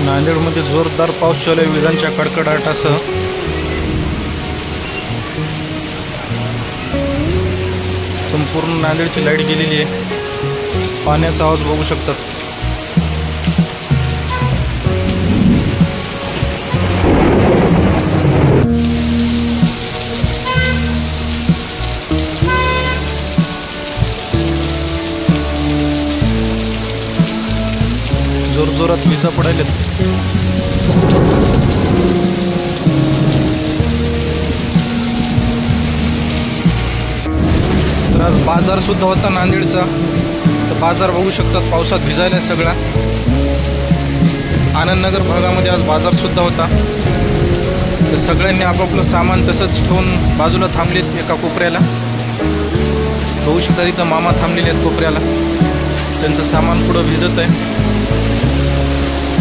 नांदेडमध्ये जोरदार पाऊस चालू आहे विजांच्या कडकडाटासह। संपूर्ण नांदेडची लाईट गेलेली आहे। पाण्याचा आवाज बघू शकतात। जोरात विजा पडायलेत। तर आज बाजार सुद्धा होता नांदेडचा, तर बाजार बघू शकतात पावसात भिजायला सगळा। आनंदनगर भागामध्ये आज बाजार सुद्धा होता, तर सगळ्यांनी आपापलं सामान तसंच ठेवून बाजूला थांबलेत एका कोपऱ्याला। बघू शकता इथं मामा थांबलेले आहेत कोपऱ्याला, त्यांचं सामान पुढं भिजत आहे।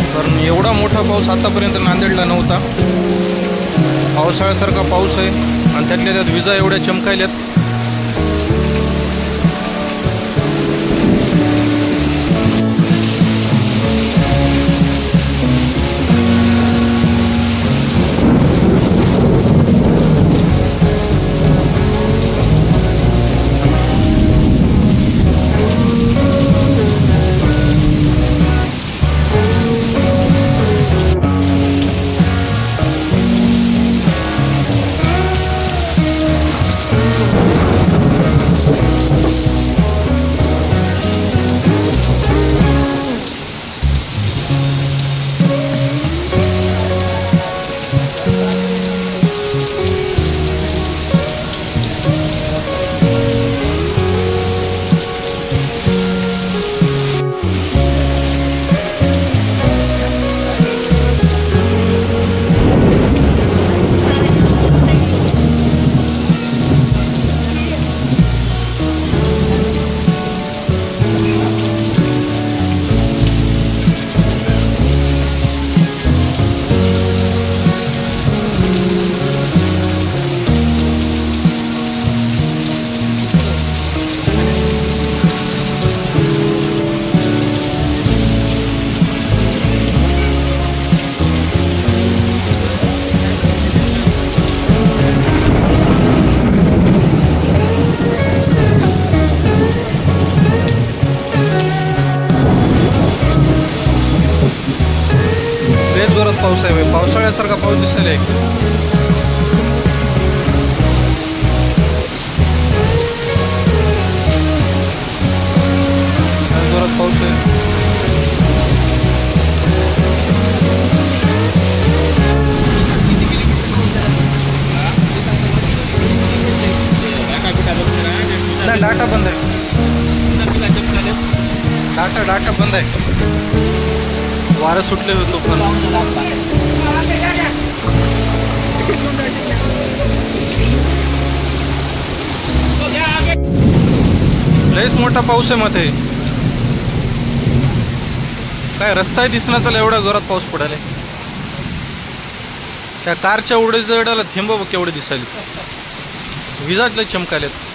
कारण एवढा मोठा पाऊस आतापर्यंत नांदेडला नव्हता। पावसाळ्यासारखा पाऊस आहे आणि त्यातल्या त्यात विजा एवढ्या चमकायल्यात। जोरात पाऊस आहे, पावसाळ्यासारखा पाऊस दिसायला आहे। जोरात पाऊस आहे। नाही, डाटा बंद आहे। डाटा बंद आहे। वारं सुटले होतो पण लयच मोठा पाऊस आहे मध्ये। काय रस्ताही दिसना चला, एवढा जोरात पाऊस पडायला। त्या कारच्या उडे जडाला थेंब केवढे दिसायले, विजाच लय चमकायलेत।